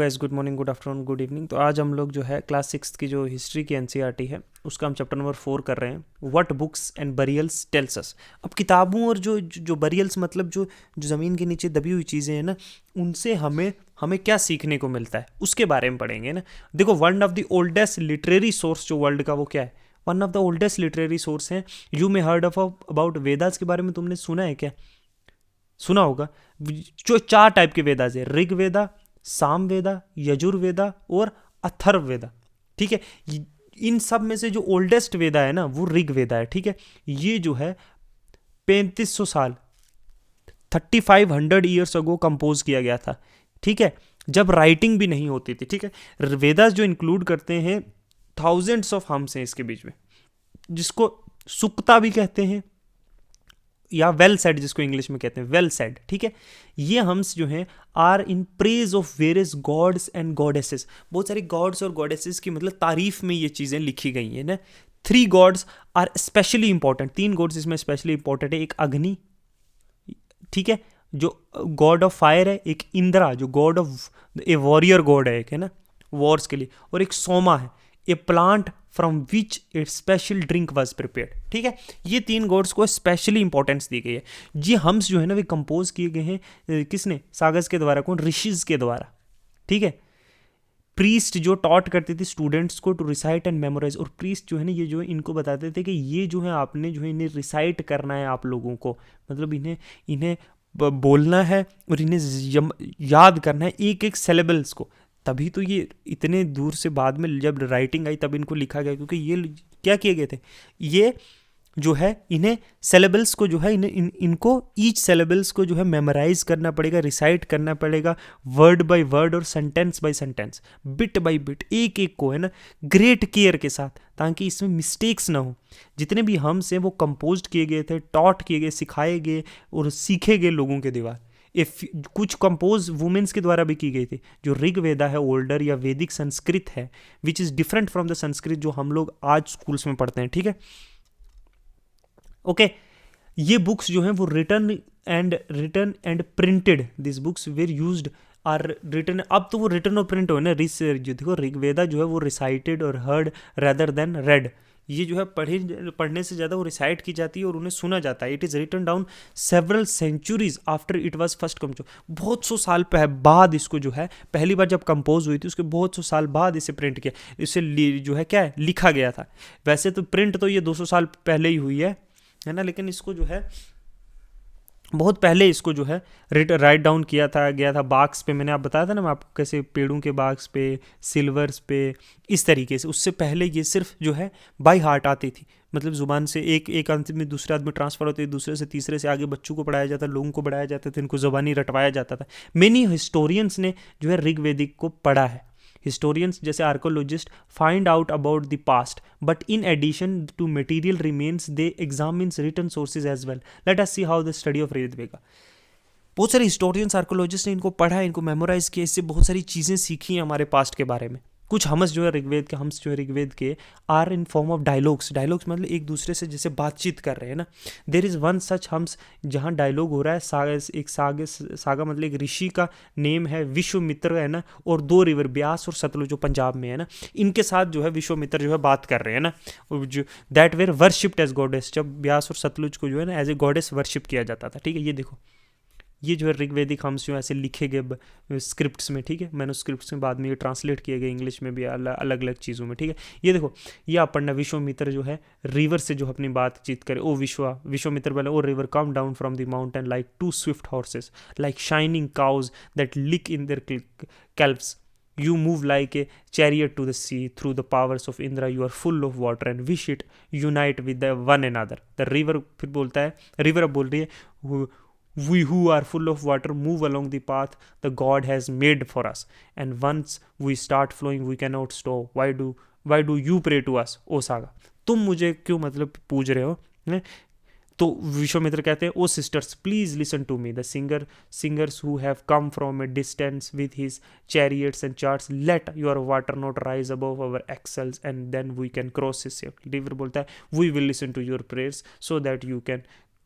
Guys, good morning, good afternoon, good evening. तो आज हम लोग जो है क्लास 6 की जो हिस्ट्री की एनसीईआरटी है उसका हम चैप्टर नंबर 4 कर रहे हैं, what books and burials tells us. अब किताबों और जो बरियल्स मतलब जो जो ज़मीन के नीचे दबी हुई चीज़ें हैं ना, उनसे हमें हमें क्या सीखने को मिलता है उसके बारे में पढ़ेंगे ना। देखो, one of the oldest literary source जो वर्ल्ड का, वो क्या है? One of the oldest literary source है। You may heard of about Vedas के बारे में तुमने सुना है क्या? सुना होगा। जो 4 टाइप के वेदास है, ऋग वेदा, साम वेदा, यजुर्वेदा और अथर्व वेदा। ठीक है, इन सब में से जो ओल्डेस्ट वेदा है ना, वो ऋग वेदा है। ठीक है, ये जो है 3500 साल, 3500 ईयर्स अगो कंपोज किया गया था। ठीक है, जब राइटिंग भी नहीं होती थी। ठीक है, वेदास जो इंक्लूड करते हैं थाउजेंड्स ऑफ हम्स हैं इसके बीच में, जिसको सुक्ता भी कहते हैं या वेल सेड, जिसको इंग्लिश में कहते हैं वेल सेड। ठीक है, ये हम्स जो हैं are in praise of various gods and goddesses. बहुत सारे गॉड्स और गॉडेसेस की मतलब तारीफ में ये चीज़ें लिखी गई हैं ना। 3 gods are specially important, 3 gods इसमें स्पेशली इंपॉर्टेंट है। एक अग्नि, ठीक है, जो गॉड ऑफ फायर है। एक इंद्रा, जो God of A warrior God है, एक है ना वॉर्स के लिए। और एक सोमा है, a plant from which a special drink was prepared. ठीक है, ये 3 गॉड्स को स्पेशली इंपॉर्टेंस दी गई है। ये हम्स जो है ना, वे कंपोज किए गए हैं किसने? सागस के द्वारा। कौन? ऋषिज के द्वारा। ठीक है, प्रीस्ट जो टॉट करते थे स्टूडेंट्स को टू रिसाइट एंड मेमोराइज। और प्रीस्ट जो है ना, ये जो है इनको बताते थे कि ये जो है आपने जो है इन्हें रिसाइट करना है आप लोगों को, मतलब इन्हें इन्हें बोलना है और इन्हें याद करना है एक एक सिलेबल्स को। तभी तो ये इतने दूर से बाद में जब राइटिंग आई तब इनको लिखा गया, क्योंकि ये क्या किए गए थे, ये जो है इन्हें सिलेबल्स को जो है इनको ईच सिलेबल्स को जो है मेमोराइज करना पड़ेगा, रिसाइट करना पड़ेगा, वर्ड बाय वर्ड और sentence by sentence, bit by bit, एक एक को है ना ग्रेट केयर के साथ, ताकि इसमें मिस्टेक्स ना हो। जितने भी हम्स हैं वो कंपोज किए गए थे, टॉट किए गए, सिखाए गए और सीखे गए लोगों के द्वारा। कुछ कंपोज वुमेन्स के द्वारा भी की गई थी। जो ऋग वेदा है ओल्डर या वैदिक संस्कृत है, which is different from the Sanskrit जो हम लोग आज स्कूल्स में पढ़ते हैं। ठीक है, ओके, ये बुक्स जो हैं वो written and printed, this books were used are written. अब तो वो रिटन और प्रिंट हो ना। जो देखो, ऋग्वेदा जो है वो रिसाइटेड और हर्ड रेदर देन रेड। ये जो है पढ़ने से ज़्यादा वो रिसाइट की जाती है और उन्हें सुना जाता है। It is written down several centuries after it was first compose. बहुत सौ साल बाद इसको जो है पहली बार जब कंपोज हुई थी, उसके बहुत सौ साल बाद इसे प्रिंट किया, इसे जो है क्या है लिखा गया था। वैसे तो प्रिंट तो ये 200 साल पहले ही हुई है ना, लेकिन इसको जो है बहुत पहले इसको जो है राइट डाउन किया था गया था बाक्स पे। मैंने आप बताया था ना मैं आपको, कैसे पेड़ों के बाक्स पे, सिल्वर्स पे, इस तरीके से। उससे पहले ये सिर्फ जो है बाय हार्ट आती थी, मतलब जुबान से एक आदमी में दूसरे आदमी ट्रांसफर होती है, दूसरे से तीसरे से आगे बच्चों को पढ़ाया जाता, लोगों को पढ़ाया जाता था, इनको ज़बानी रटवाया जाता था। मेनी हिस्टोरियंस ने जो है ऋग्वेदिक को पढ़ा है। हिस्टोरियंस जैसे archaeologist find out about the past, but in addition to material remains they examines written sources as well. Let us see how the study of Rigveda. बहुत सारे हिस्टोरियंस आर्कोलॉजिस्ट ने इनको पढ़ा है, इनको मेमोराइज किया, इससे बहुत सारी चीज़ें सीखी हैं हमारे पास्ट के बारे में। कुछ हम्स जो है ऋग्वेद के are in form of dialogues. Dialogues मतलब एक दूसरे से जैसे बातचीत कर रहे हैं ना। There is one such hums जहाँ डायलॉग हो रहा है। सागा मतलब एक ऋषि का नेम है विश्वामित्र, है ना, और 2 रिवर ब्यास और सतलुज जो पंजाब में है ना, इनके साथ जो है विश्वामित्र जो है बात कर रहे हैं ना। जो that were worshipped as goddess, जब ब्यास और सतलुज को जो है ना एज ए गॉडेस वर्शिप किया जाता था। ठीक है, ये देखो, ये जो है ऋग्वेदिक हम्स जो ऐसे लिखे गए स्क्रिप्ट्स में। ठीक है, मैंने स्क्रिप्ट्स में बाद में ये ट्रांसलेट किए गए इंग्लिश में भी अलग अलग चीज़ों में। ठीक है, ये देखो, ये आप पढ़ना। विश्वामित्र जो है रिवर से जो अपनी बातचीत करे। ओ विश्वामित्र बोले, O river come down from the mountain like 2 swift horses, like shining cows that lick in their calves. You move like a chariot to the sea. Through the powers of Indra, you are full of water and wish it unite with the one another. The river फिर बोलता है, river अब बोल रही है, we who are full of water move along the path the God has made for us, and once we start flowing we cannot stop. Why do you pray to us, O Saga? तुम मुझे क्यों मतलब पूज रहे हो? तो विश्वामित्र कहते हैं, O sisters please listen to me, the singers who have come from a distance with his chariots and charts, let your water not rise above our axles and then we can cross his safety. River बोलता है, we will listen to your prayers so that you can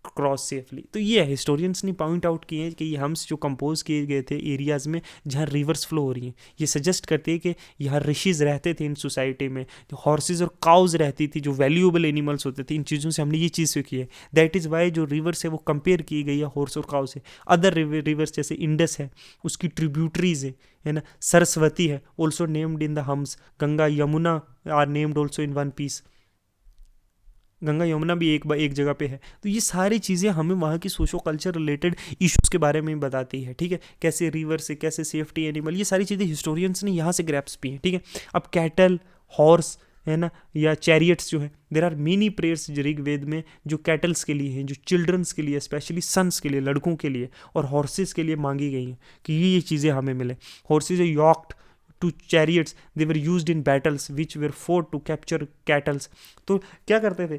cross safely. तो ये historians ने point out किए हैं कि ये hymns जो कंपोज किए गए थे एरियाज़ में जहाँ रिवर्स फ्लो हो रही हैं, ये सजेस्ट करते हैं कि यहाँ ऋषिज रहते थे इन सोसाइटी में, जो हॉर्सेज और काउज रहती थी, जो वैल्यूएबल एनिमल्स होते थे। इन चीज़ों से हमने ये चीज़ सीखी है। दैट इज़ वाई जो रिवर्स है वो कंपेयर की गई है हॉर्स और काउ से। अदर रिवर्स जैसे इंडस है, उसकी ट्रिब्यूटरीज है ना, सरस्वती है also named in the hymns, Ganga Yamuna are named also in one piece, Ganga Yamuna भी एक जगह पे है। तो ये सारी चीज़ें हमें वहाँ की सोशो कल्चर रिलेटेड इश्यूज़ के बारे में बताती है, ठीक है, कैसे रिवर से, कैसे सेफ्टी एनिमल, ये सारी चीज़ें हिस्टोरियंस ने यहाँ से ग्रैप्स की हैं, ठीक है। अब कैटल, हॉर्स है ना, या चैरियट्स जो है, there are many prayers Rigveda में जो कैटल्स के लिए हैं, जो चिल्ड्रंस के लिए, स्पेशली सन्स के लिए, लड़कों के लिए, और हॉर्सेस के लिए मांगी गई हैं कि ये चीज़ें हमें मिले। Horses are yoked to chariots, they were used in battles which were fought to capture cattle। तो क्या करते थे,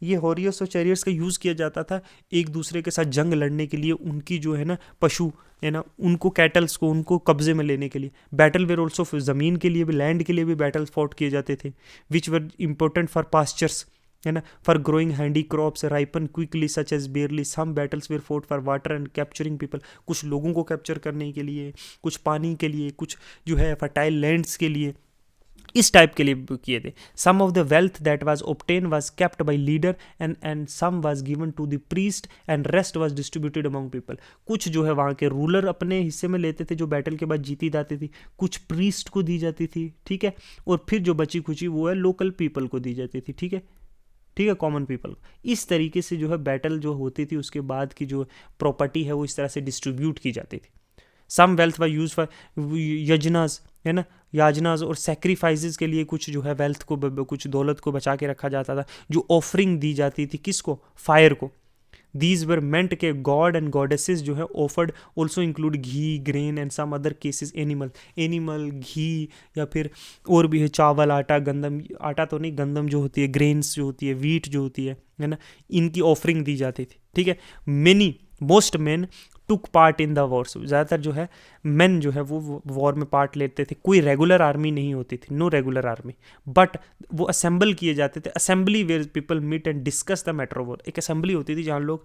ये हॉरियस और चैरियट्स का यूज़ किया जाता था एक दूसरे के साथ जंग लड़ने के लिए, उनकी जो है ना पशु है ना, उनको कैटल्स को उनको कब्जे में लेने के लिए। बैटल वेर ऑल्सो, ज़मीन के लिए भी, लैंड के लिए भी बैटल फॉट किए जाते थे, which were important for pastures है ना, for growing hardy crops ripen quickly such as barley. Some battles were fought for water and capturing people, कुछ लोगों को कैप्चर करने के लिए, कुछ पानी के लिए, कुछ जो है फर्टाइल लैंड्स के लिए, इस टाइप के लिए किए थे। Some of the wealth that was obtain was kept by leader and some was given to the priest and rest was distributed among people. कुछ जो है वहाँ के रूलर अपने हिस्से में लेते थे जो बैटल के बाद जीती जाती थी, कुछ प्रीस्ट को दी जाती थी, ठीक है, और फिर जो बची खुची वो है लोकल पीपल को दी जाती थी, ठीक है, ठीक है, कॉमन पीपल। इस तरीके से जो है बैटल जो होती थी उसके बाद की जो प्रॉपर्टी है वो इस तरह से डिस्ट्रीब्यूट की जाती थी। सम वेल्थ वाज यूज फॉर यजनास है ना, याजनास और सेक्रीफाइसेस के लिए कुछ जो है वेल्थ को, कुछ दौलत को बचा के रखा जाता था, जो ऑफरिंग दी जाती थी किसको, फायर को। दीज वर मेंट के गॉड एंड गॉडेसेस जो है offered also include ghee, grain and some other cases animal ghee, या फिर और भी है चावल, आटा, गंदम, आटा तो नहीं, गंदम जो होती है, ग्रेन्स जो होती है, वीट जो होती है ना, इनकी ऑफरिंग दी जाती थी, ठीक है। Most main took part in the Wars, ज़्यादातर जो है मेन जो है वो वॉर में पार्ट लेते थे। कोई रेगुलर आर्मी नहीं होती थी, नो रेगुलर आर्मी, बट वो असेंबल किए जाते थे। Assembly where people meet and discuss the matter of war, एक असेंबली होती थी जहाँ लोग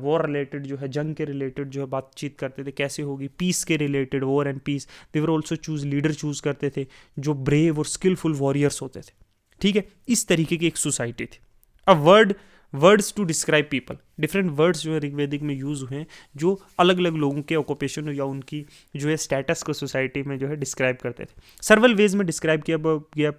वॉर रिलेटेड जो है, जंग के रिलेटेड जो है बातचीत करते थे, कैसे होगी, पीस के related, war and peace. They were also choose leader choose करते थे जो ब्रेव और स्किलफुल वॉरियर्स होते थे, ठीक है। इस तरीके की एक सोसाइटी थी। अब words to describe people, different words जो है ऋग्वेदिक में यूज़ हुए हैं जो अलग अलग लोगों के ऑक्यूपेशन या उनकी जो है स्टेटस को सोसाइटी में जो है डिस्क्राइब करते थे। सर्वल वेज में डिस्क्राइब किया गया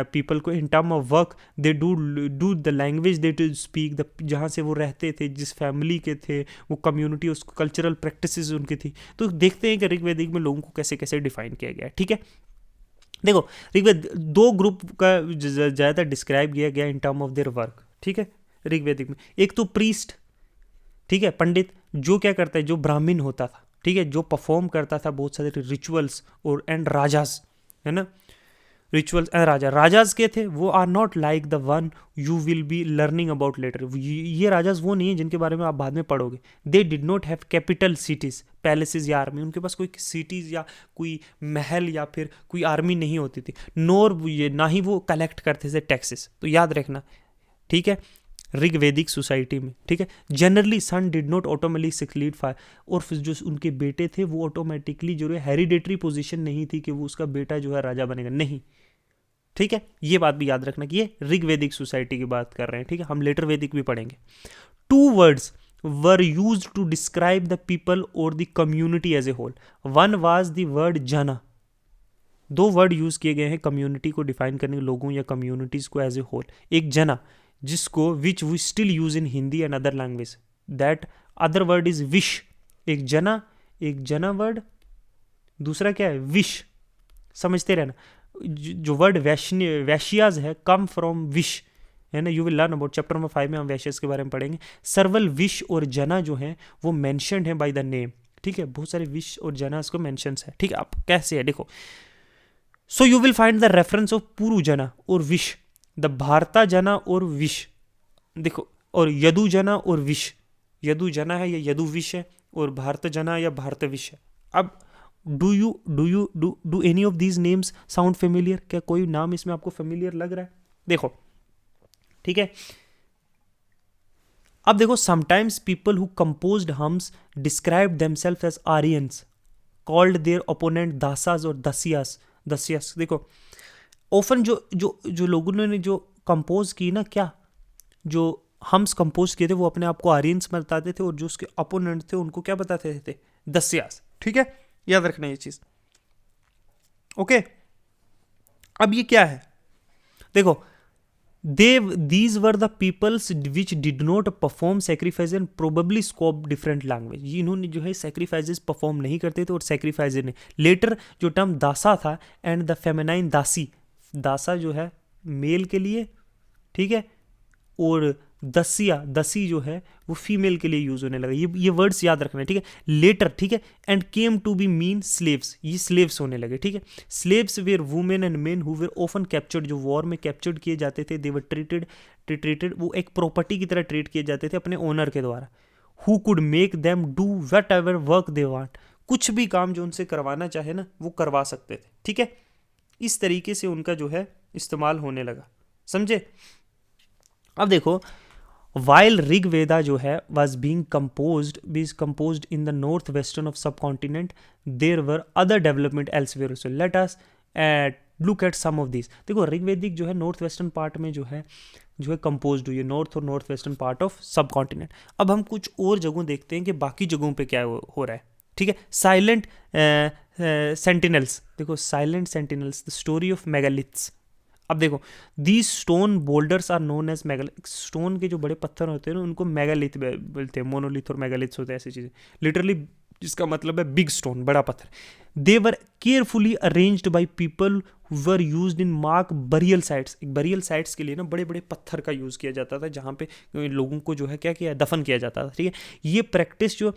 पीपल को in term of work, they do the language they to speak, the जहाँ से वो रहते थे, जिस फैमिली के थे, वो कम्युनिटी, उसको कल्चरल प्रैक्टिसेस उनकी थी। तो देखते हैं कि ऋग्वेदिक में लोगों को कैसे कैसे डिफाइन किया गया है, ठीक है। देखो ऋग्वेद दो ग्रुप का ज़्यादातर डिस्क्राइब किया गया इन टर्म ऑफ देयर वर्क, ठीक है, ऋग्वेदिक में। एक तो प्रीस्ट, ठीक है, पंडित, जो क्या करता है, जो ब्राह्मण होता था, ठीक है, जो परफॉर्म करता था बहुत सारे रिचुअल्स, और एंड राजास है ना, रिचुअल्स एंड राजाज के थे, वो are not like the one you will be learning about later. ये राजाज वो नहीं है जिनके बारे में आप बाद में पढ़ोगे। They did not have capital cities, palaces या आर्मी, उनके पास कोई सिटीज या कोई महल या फिर कोई आर्मी नहीं होती थी, नोर ये ना ही वो कलेक्ट करते थे टैक्सेस। तो याद रखना, ठीक है, ऋग्वेदिक सोसाइटी में, ठीक है, generally son did not automatically succeed father, और फिर जो उनके बेटे थे वो ऑटोमेटिकली जो है हेरिडेटरी पोजीशन नहीं थी कि वो उसका बेटा जो है राजा बनेगा, नहीं, ठीक है। ये बात भी याद रखना कि ये ऋग्वेदिक सोसाइटी की बात कर रहे हैं, ठीक है, हम लेटर वेदिक भी पढ़ेंगे। 2 words were used to describe the people और the community as a whole. One was the word jana, 2 word use किए गए हैं कम्युनिटी को डिफाइन करने, लोगों या कम्युनिटीज को एज ए होल। एक जना, जिसको which we still use in Hindi and other language, that other word is vish. एक जना वर्ड, दूसरा क्या है, विश, समझते रहना। जो वर्ड वैश्याज है कम फ्रॉम विश, है ना, you will learn about chapter number 5 में हम वैश्यस के बारे में पढ़ेंगे। सर्वल विश और जना जो है वो मेंशन्ड है बाय द नेम, ठीक है, बहुत सारे विश और जनास को मेंशन्स है, ठीक है। आप कैसे है देखो, so you will find the reference of Puru jana और विश, द भारता जना और विश, देखो, और यदु जना और विश, यदु जना है या यदु विश है, और भारत जना या भारत विश है। अब do any of these names sound familiar, क्या कोई नाम इसमें आपको फेमिलियर लग रहा है? देखो, ठीक है, अब देखो, sometimes people who composed hymns describe themselves as Aryans, called their opponent Dasas और दसियास। दसियास देखो, ऑफन जो जो जो लोगों ने जो कंपोज की ना, क्या जो हम्स कंपोज किए थे, वो अपने आप को आर्यंस बताते थे, और जो उसके अपोनेंट थे उनको क्या बताते थे? दस्यास। ठीक है, याद रखना ये चीज। ओके, अब ये क्या है? देखो, these were the peoples which did not perform sacrifice and probably scope different language। इन्होंने जो है sacrifices परफॉर्म नहीं करते थे और sacrifices ने लेटर जो टर्म दासा था एंड द फेमिनाइन दासी, दासा जो है मेल के लिए, ठीक है, और दसिया, दसी जो है वो फीमेल के लिए यूज होने लगा। ये वर्ड्स याद रखना है, ठीक है। लेटर, ठीक है, and came to be mean slaves, ये स्लेव्स होने लगे, ठीक है। Slaves were women and men who were often captured, जो वॉर में कैप्चर्ड किए जाते थे, दे वर ट्रीटेड, वो एक प्रॉपर्टी की तरह ट्रीट किए जाते थे अपने ओनर के द्वारा। Who could make them do what ever work they want, कुछ भी काम जो उनसे करवाना चाहे ना वो करवा सकते थे, ठीक है। इस तरीके से उनका जो है इस्तेमाल होने लगा, समझे। अब देखो, while ऋग वेदा जो है was being composed in the northwestern of subcontinent, there were other development elsewhere also। let us look at some of these। देखो, ऋग्वेदिक जो है नॉर्थ वेस्टर्न पार्ट में जो है कंपोज्ड हुई है, नॉर्थ और नॉर्थ वेस्टर्न पार्ट ऑफ सब कॉन्टिनेंट। अब हम कुछ और जगहों देखते हैं कि बाकी जगहों पे क्या हो रहा है, ठीक है। साइलेंट सेंटिनल्स, देखो silent sentinels, the story of megaliths. अब देखो, these stone boulders are known as megalith, stone के जो बड़े पत्थर होते हैं ना उनको मेगालिथ बोलते हैं, मोनोलिथ और मेगालिथ्स होते हैं ऐसी चीज़ें, लिटरली जिसका मतलब है बिग स्टोन, बड़ा पत्थर। They were carefully arranged by people who were used in mark burial sites. एक बरियल साइट्स के लिए ना बड़े बड़े पत्थर का यूज़ किया जाता था, जहाँ पे लोगों को जो है क्या किया, दफन किया जाता था, ठीक है। ये प्रैक्टिस जो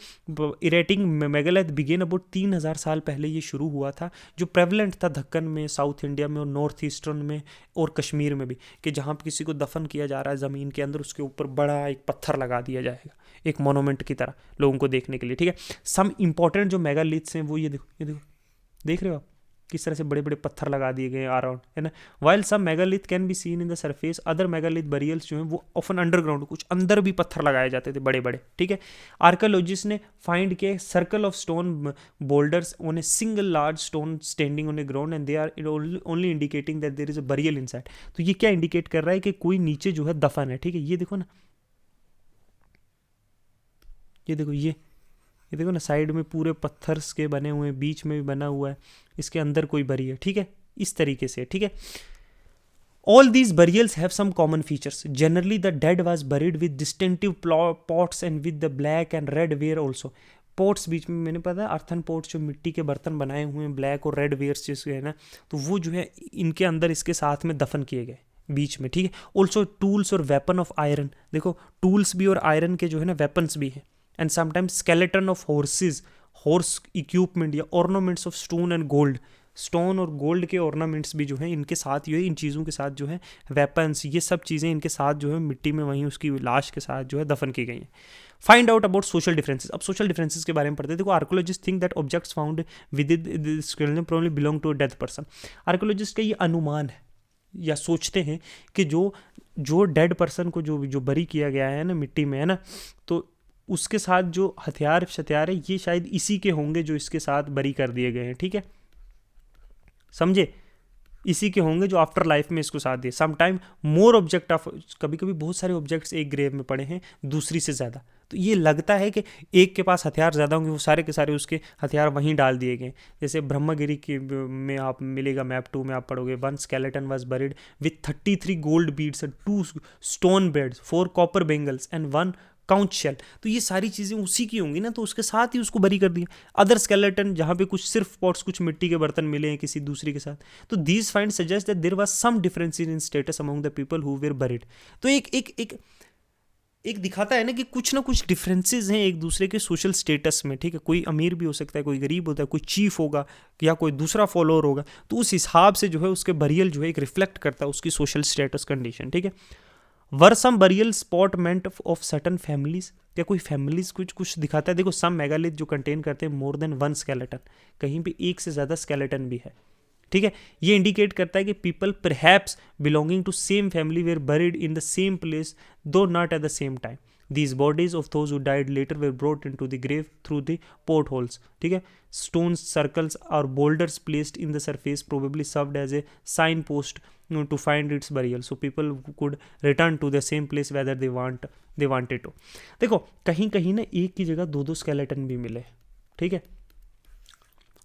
इरेटिंग मेगालिथ बिगेन अबाउट 3000 साल पहले ये शुरू हुआ था, जो प्रेवलेंट था दक्कन में, साउथ इंडिया में और नॉर्थ ईस्टर्न में और कश्मीर में भी, कि जहाँ पे किसी को दफन किया जा रहा है ज़मीन के अंदर, उसके ऊपर बड़ा एक पत्थर लगा दिया जाएगा, एक मोनूमेंट की तरह लोगों को देखने के लिए, ठीक है। सम इंपॉर्टेंट जो मेगालिथ्स हैं वो ये देखो, ये देखो, देख रहे हो आप किस तरह से बड़े बड़े पत्थर लगा दिए गए अराउंड, है ना। While some megalith can be seen in the surface, other megalith burials जो हैं वो ऑफन अंडरग्राउंड, कुछ अंदर भी पत्थर लगाए जाते थे बड़े बड़े, ठीक है। आर्कियोलॉजिस्ट ने फाइंड किए circle of stone boulders on a single large stone standing on a ground and they are only indicating that there is a burial inside. तो ये क्या इंडिकेट कर रहा है कि कोई नीचे जो है दफन है, ठीक है। ये देखो ना, ये देखो, ये देखो ना, साइड में पूरे पत्थर्स के बने हुए हैं, बीच में भी बना हुआ है, इसके अंदर कोई बरी है, ठीक है, इस तरीके से, ठीक है। All these burials have some common features. Generally the dead was buried with distinctive pots and with the black and red ware also. Pots बीच में, मैंने पता है अर्थन पॉट्स जो मिट्टी के बर्तन बनाए हुए हैं, ब्लैक और रेड वेयर्स जिसके है ना, तो वो जो है इनके अंदर इसके साथ में दफन किए गए बीच में, ठीक है। ऑल्सो टूल्स और वेपन ऑफ आयरन, देखो टूल्स भी और आयरन के जो है ना वेपन्स भी हैं। And sometimes skeleton of horses, horse equipment या ornaments of stone and gold, stone और गोल्ड के ऑर्नामेंट्स भी जो है इनके साथ, ये इन चीज़ों के साथ जो है वेपन्स, ये सब चीज़ें इनके साथ जो है मिट्टी में वहीं उसकी लाश के साथ जो है दफन की गई हैं। Find out about social differences. अब सोशल डिफरेंसेस के बारे में पढ़ते हैं। देखो, archaeologist think that objects found with this probably belong to a death person. Archaeologist का ये अनुमान है या सोचते हैं कि जो डेड पर्सन को जो बरी किया गया है ना मिट्टी में, है ना, तो उसके साथ जो हथियार है ये शायद इसी के होंगे जो इसके साथ बरी कर दिए गए हैं, ठीक है, समझे, इसी के होंगे जो आफ्टर लाइफ में इसको साथ दिए। समटाइम मोर ऑब्जेक्ट ऑफ, कभी कभी बहुत सारे ऑब्जेक्ट्स एक ग्रेव में पड़े हैं दूसरी से ज़्यादा, तो ये लगता है कि एक के पास हथियार ज़्यादा होंगे, वो सारे के सारे उसके हथियार वहीं डाल दिए गए। जैसे ब्रह्मगिरी की में आप मिलेगा, मैप 2 में आप पढ़ोगे, 1 skeleton was buried with 33 gold beads, 2 stone beads, 4 copper bangles and 1 conch shell. तो ये सारी चीज़ें उसी की होंगी ना, तो उसके साथ ही उसको बरी कर दिया। अदर स्केलेटन जहाँ पे कुछ सिर्फ पॉट्स, कुछ मिट्टी के बर्तन मिले हैं किसी दूसरी के साथ, तो these find suggest that there was some differences in status among the people who were buried. तो एक दिखाता है ना कि कुछ ना कुछ डिफरेंसेस हैं एक दूसरे के सोशल स्टेटस में, ठीक है। कोई अमीर भी हो सकता है, कोई गरीब होता है, कोई चीफ होगा या कोई दूसरा फॉलोअर होगा, तो उस हिसाब से जो है उसके बरियल जो है एक रिफ्लेक्ट करता है उसकी सोशल स्टेटस कंडीशन, ठीक है। Were some burial spot meant of certain families, क्या कोई फैमिलीज कुछ दिखाता है। देखो, सम मेगालिथ जो कंटेन करते हैं मोर देन 1 स्केलेटन, कहीं पे एक से ज़्यादा स्केलेटन भी है, ठीक है। ये इंडिकेट करता है कि people perhaps belonging to same family were buried in the same place though not at the same time. These bodies of those who died later were brought into the grave through the port holes, ठीक है। Stones, circles और boulders placed in the surface probably served as a sign post to find its burial, so people could return to the same place whether they wanted to। देखो कहीं कहीं ना एक की जगह दो दो स्केलेटन भी मिले, ठीक है।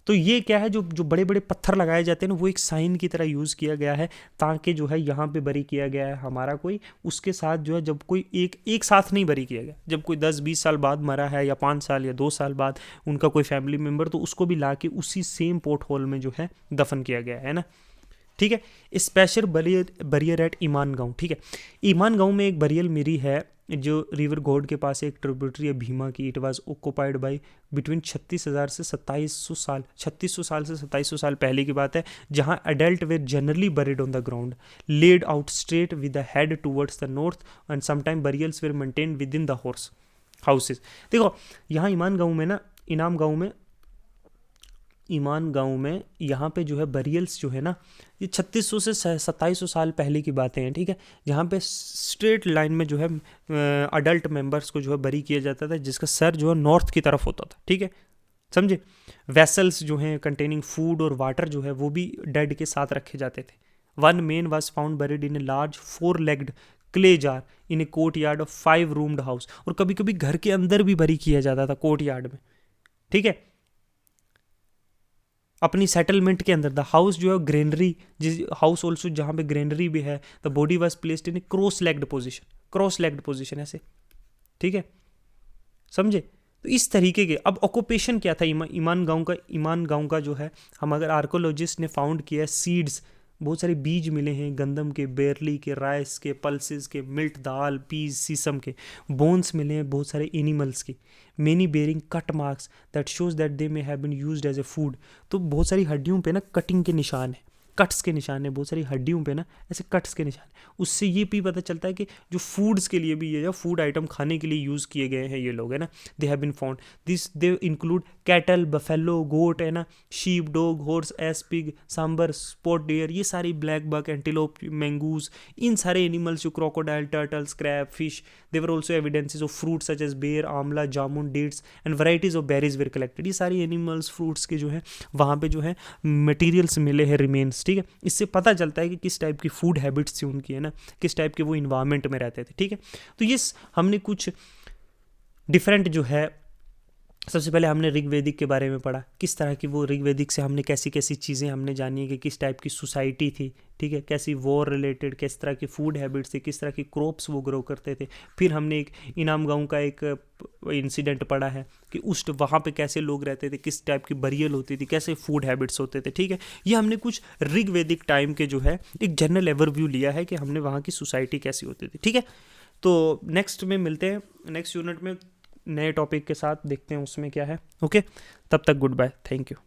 तो ये क्या है, जो बड़े बड़े पत्थर लगाए जाते हैं ना, वो एक साइन की तरह यूज़ किया गया है, ताकि जो है यहाँ पे बरी किया गया है हमारा कोई, उसके साथ जो है जब कोई एक साथ नहीं बरी किया गया, जब कोई 10-20 साल बाद मरा है या 5 साल या 2 साल बाद उनका कोई फैमिली मेम्बर, तो उसको भी ला के उसी सेम पोर्ट होल में जो है दफन किया गया है ना, ठीक है। स्पेशल बरियर एट ईमान गांव, ठीक है। ईमान गांव में एक बरियल मिली है जो रिवर घोड के पास एक ट्रिब्यूटरी है भीमा की। It was occupied by between 36,000 से 2700 साल, 3600 साल से 2700 साल पहले की बात है, जहां adult were generally buried on the ground, laid out straight with the head towards the north, and sometime burials were maintain with in the horse houses. देखो यहाँ ईमान गांव में ना, ईमान गांव में यहाँ पे जो है बरियल्स जो है ना, ये 3600 से 2700 साल पहले की बातें हैं, ठीक है। जहाँ पे स्ट्रेट लाइन में जो है अडल्ट मेंबर्स को जो है बरी किया जाता था, जिसका सर जो है नॉर्थ की तरफ होता था, ठीक है, समझे। वेसल्स जो हैं कंटेनिंग फूड और वाटर जो है वो भी डेड के साथ रखे जाते थे। One man was found buried in a large 4-legged clay jar in a court yard of 5-roomed house. और कभी कभी घर के अंदर भी बरी किया जाता था, कोर्ट यार्ड में, ठीक है, अपनी सेटलमेंट के अंदर। द हाउस जो है ग्रेनरी, जिस हाउस ऑल्सो जहाँ पे ग्रेनरी भी है, the body was placed in A cross legged position ऐसे, ठीक है, समझे। तो इस तरीके के, अब ऑक्यूपेशन क्या था ईमान गांव का जो है, हम अगर आर्कोलॉजिस्ट ने फाउंड किया सीड्स, बहुत सारे बीज मिले हैं गंदम के, बेरली के, राइस के, पल्सेस के, मिल्ट दाल, पीज, सीसम के। बोन्स मिले हैं बहुत सारे एनिमल्स के, many bearing cut marks that shows that they may have been used as a food. तो बहुत सारी हड्डियों पे ना कटिंग के निशान है, कट्स के निशान है, बहुत सारी हड्डियों पे ना ऐसे कट्स के निशान। उससे ये भी पता चलता है कि जो फूड्स के लिए भी ये, जो फूड आइटम खाने के लिए यूज़ किए गए हैं ये लोग, है ना, they have been found this, they include cattle, buffalo, goat, है ना, sheep, dog, horse, ass, pig, sambar, spot deer, ये सारी ब्लैक बक, एंटीलोप, मैंगूज, इन सारे एनिमल्स, जो crocodile, turtles, crab, fish. They were also evidences of fruit such as ber, amla, jamun, dates and varieties of berries were collected. ये सारी animals, fruits के जो है वहाँ पे जो है मटीरियल्स मिले हैं, रिमेन्स, ठीक है। इससे पता चलता है कि किस टाइप की फूड हैबिट्स थी उनकी, है ना, किस टाइप के वो इन्वायरमेंट में रहते थे, ठीक है। तो ये हमने कुछ डिफरेंट जो है, सबसे पहले हमने ऋग्वेदिक के बारे में पढ़ा, किस तरह की वो ऋग्वेदिक से हमने कैसी कैसी चीज़ें हमने जानी कि किस टाइप की सोसाइटी थी, ठीक है, कैसी वॉर रिलेटेड, किस तरह की फूड हैबिट्स थी, किस तरह की क्रॉप्स वो ग्रो करते थे। फिर हमने एक इनाम गांव का एक इंसिडेंट पढ़ा है कि उस वहाँ पे कैसे लोग रहते थे, किस टाइप की बरियल होती थी, कैसे फूड हैबिट्स होते थे, ठीक है। ये हमने कुछ ऋग्वेदिक टाइम के जो है एक जनरल ओवरव्यू लिया है कि हमने वहाँ की सोसाइटी कैसी होती थी, ठीक है। तो नेक्स्ट में मिलते हैं, नेक्स्ट यूनिट में नए टॉपिक के साथ, देखते हैं उसमें क्या है। ओके, तब तक गुड बाय, थैंक यू।